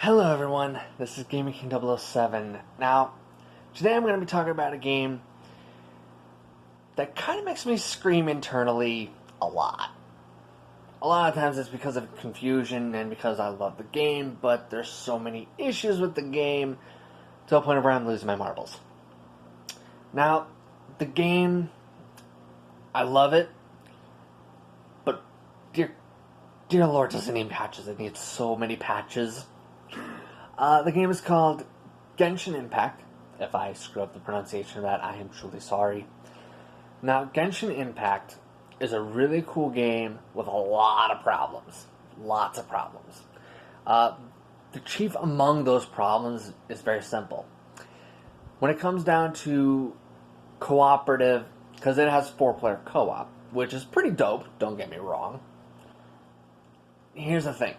Hello everyone, this is Gaming King 007. Now, today I'm going to be talking about a game that kind of makes me scream internally a lot. A lot of times it's because of confusion and because I love the game, but there's so many issues with the game to a point where I'm losing my marbles. Now, the game, I love it, but dear Lord, does it need patches? It needs so many patches. The game is called Genshin Impact. If I screw up the pronunciation of that, I am truly sorry. Now, Genshin Impact is a really cool game with a lot of problems. Lots of problems. The chief among those problems is very simple. When it comes down to cooperative, because it has 4-player co-op, which is pretty dope, don't get me wrong. Here's the thing.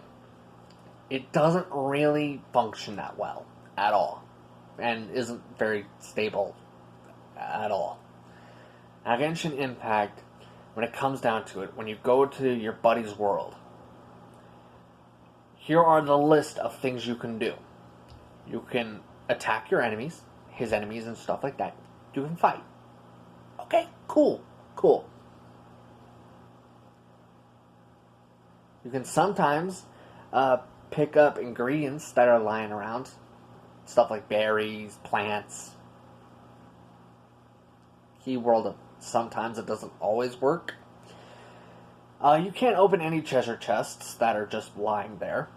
It doesn't really function that well at all, and isn't very stable at all. Now, Genshin Impact, when it comes down to it, when you go to your buddy's world, here are the list of things you can do. You can attack your enemies, his enemies and stuff like that. You can fight. Okay, cool. You can sometimes pick up ingredients that are lying around. Stuff like berries, plants. Keyword, sometimes it doesn't always work. You can't open any treasure chests that are just lying there.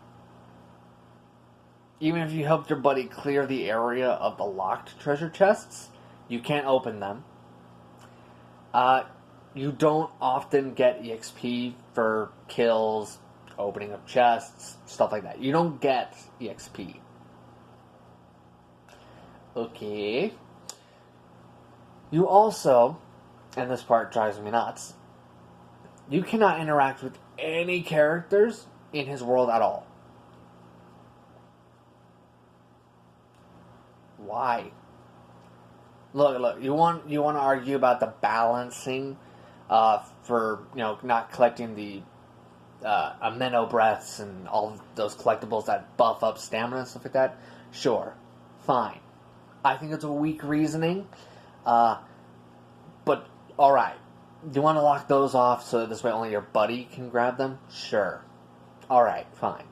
Even if you helped your buddy clear the area of the locked treasure chests, you can't open them. You don't often get EXP for kills, opening of chests, stuff like that. You don't get EXP. Okay. You also, and this part drives me nuts, you cannot interact with any characters in his world at all. Why? Look, you want to argue about the balancing for, not collecting the amino breaths and all those collectibles that buff up stamina and stuff like that. Sure, fine. I think it's a weak reasoning, but alright. Do you want to lock those off so that this way only your buddy can grab them? Sure. Alright, fine.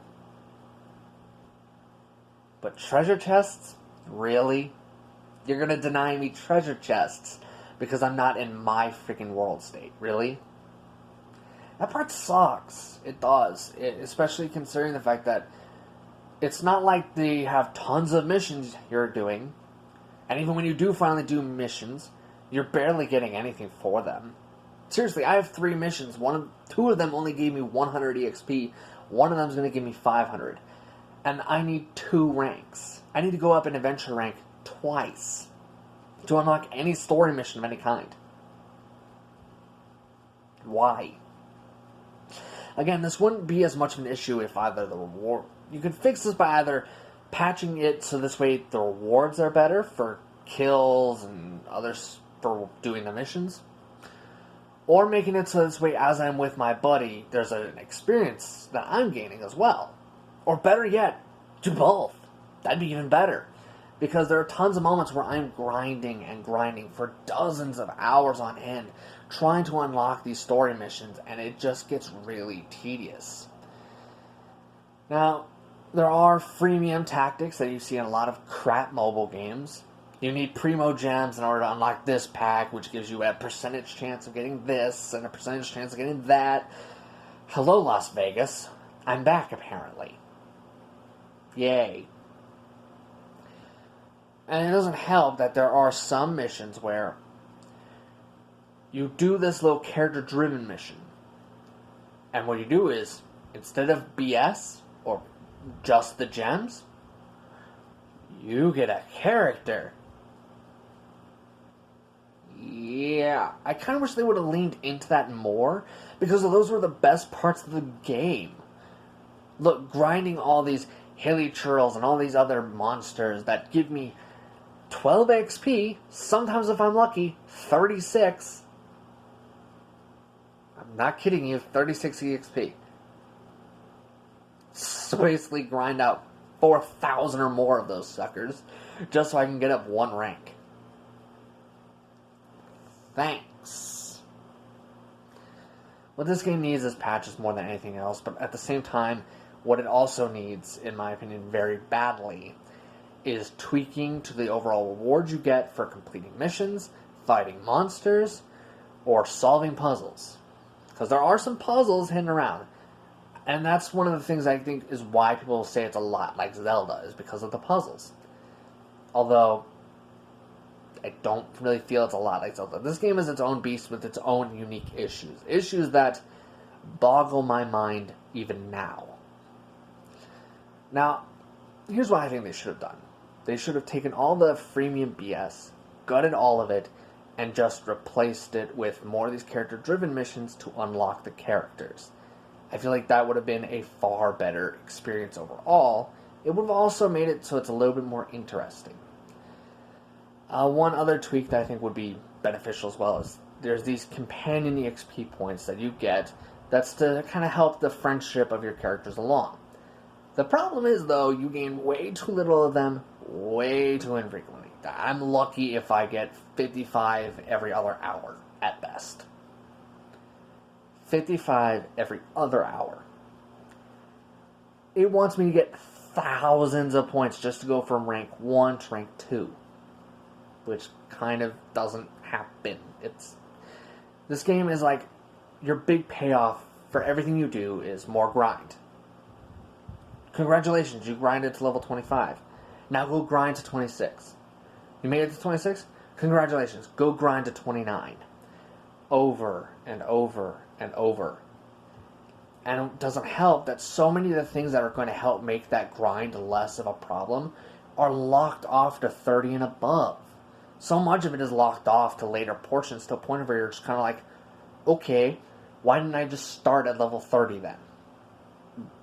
But treasure chests? Really? You're going to deny me treasure chests because I'm not in my freaking world state? Really? That part sucks. It does. Especially considering the fact that it's not like they have tons of missions you're doing. And even when you do finally do missions, you're barely getting anything for them. Seriously, I have 3 missions. 2 of them only gave me 100 EXP. One of them is going to give me 500. And I need 2 ranks. I need to go up an adventure rank twice to unlock any story mission of any kind. Why? Again, this wouldn't be as much of an issue if either the reward... You could fix this by either patching it so this way the rewards are better for kills and others for doing the missions, or making it so this way as I'm with my buddy, there's an experience that I'm gaining as well. Or better yet, do both. That'd be even better. Because there are tons of moments where I'm grinding for dozens of hours on end, trying to unlock these story missions, and it just gets really tedious. Now, there are freemium tactics that you see in a lot of crap mobile games. You need primo gems in order to unlock this pack, which gives you a percentage chance of getting this, and a percentage chance of getting that. Hello, Las Vegas. I'm back, apparently. Yay. And it doesn't help that there are some missions where you do this little character-driven mission. And what you do is, instead of BS, or just the gems, you get a character. Yeah, I kind of wish they would have leaned into that more, because those were the best parts of the game. Look, grinding all these hilly churls and all these other monsters that give me 12 XP, sometimes if I'm lucky, 36. I'm not kidding you, 36 EXP. So basically grind out 4,000 or more of those suckers just so I can get up one rank. Thanks. What this game needs is patches more than anything else, but at the same time, what it also needs, in my opinion, very badly, is tweaking to the overall rewards you get for completing missions, fighting monsters, or solving puzzles. Because there are some puzzles hidden around. And that's one of the things I think is why people say it's a lot like Zelda, is because of the puzzles. Although, I don't really feel it's a lot like Zelda. This game is its own beast with its own unique issues. Issues that boggle my mind even now. Now, here's what I think they should have done. They should have taken all the freemium BS, gutted all of it, and just replaced it with more of these character-driven missions to unlock the characters. I feel like that would have been a far better experience overall. It would have also made it so it's a little bit more interesting. One other tweak that I think would be beneficial as well is there's these companion EXP points that you get that's to kind of help the friendship of your characters along. The problem is, though, you gain way too little of them, way too infrequently. I'm lucky if I get 55 every other hour, at best. 55 every other hour. It wants me to get thousands of points just to go from rank 1 to rank 2. Which kind of doesn't happen. This game is like, your big payoff for everything you do is more grind. Congratulations, you grinded to level 25. Now go grind to 26. You made it to 26? Congratulations, go grind to 29. Over and over and over. And it doesn't help that so many of the things that are going to help make that grind less of a problem are locked off to 30 and above. So much of it is locked off to later portions to a point where you're just kind of like, okay, why didn't I just start at level 30 then?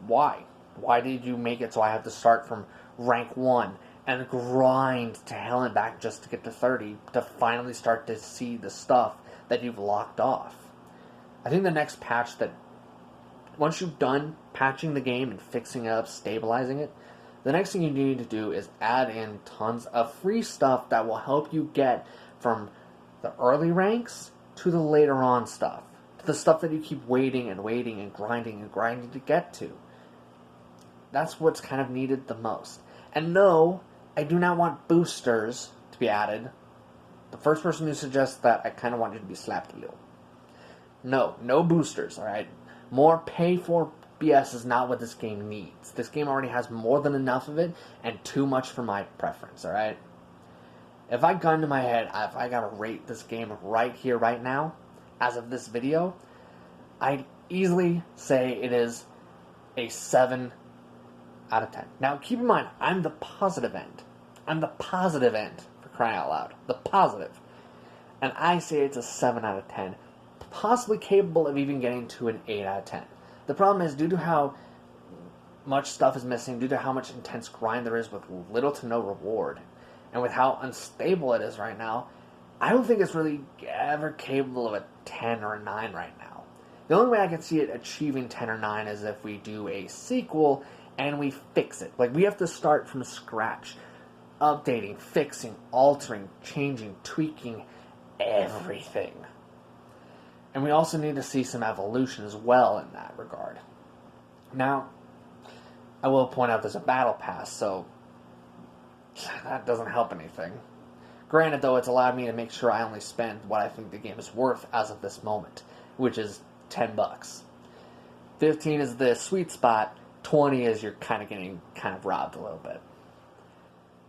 Why? Why did you make it so I have to start from rank 1 and grind to hell and back just to get to 30 to finally start to see the stuff that you've locked off? I think the next patch that, once you've done patching the game and fixing it up, stabilizing it, the next thing you need to do is add in tons of free stuff that will help you get from the early ranks to the later on stuff. To the stuff that you keep waiting and waiting and grinding to get to. That's what's kind of needed the most. And no, I do not want boosters to be added. The first person who suggests that, I kind of want you to be slapped a little. No boosters, alright? More pay for BS is not what this game needs. This game already has more than enough of it, and too much for my preference, alright? If I gun to my head, if I gotta rate this game right here, right now, as of this video, I'd easily say it is a 7 out of 10. Now, keep in mind, I'm the positive end. I'm the positive end, for crying out loud. The positive. And I say it's a 7 out of 10. Possibly capable of even getting to an 8 out of 10. The problem is, due to how much stuff is missing, due to how much intense grind there is with little to no reward, and with how unstable it is right now, I don't think it's really ever capable of a 10 or a 9 right now. The only way I can see it achieving 10 or 9 is if we do a sequel and we fix it. Like, we have to start from scratch. Updating, fixing, altering, changing, tweaking, everything. And we also need to see some evolution as well in that regard. Now, I will point out there's a battle pass, so that doesn't help anything. Granted, though, it's allowed me to make sure I only spend what I think the game is worth as of this moment, which is $10. 15 is the sweet spot, 20 is you're kind of getting robbed a little bit.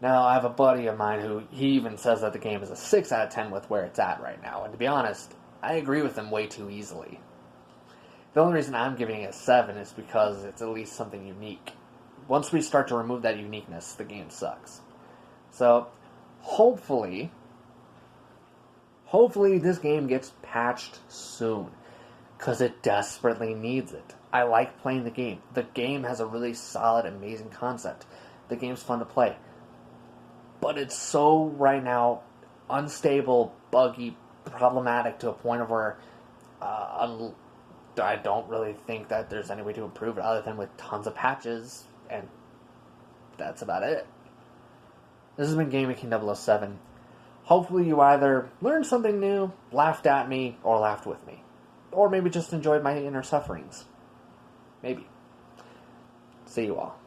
Now, I have a buddy of mine who, he even says that the game is a 6 out of 10 with where it's at right now, and to be honest, I agree with him way too easily. The only reason I'm giving it a 7 is because it's at least something unique. Once we start to remove that uniqueness, the game sucks. So, hopefully this game gets patched soon, because it desperately needs it. I like playing the game. The game has a really solid, amazing concept. The game's fun to play. But it's so, right now, unstable, buggy, problematic to a point of where I don't really think that there's any way to improve it other than with tons of patches and that's about it. This has been Gaming King 007. Hopefully you either learned something new, laughed at me, or laughed with me. Or maybe just enjoyed my inner sufferings. Maybe. See you all.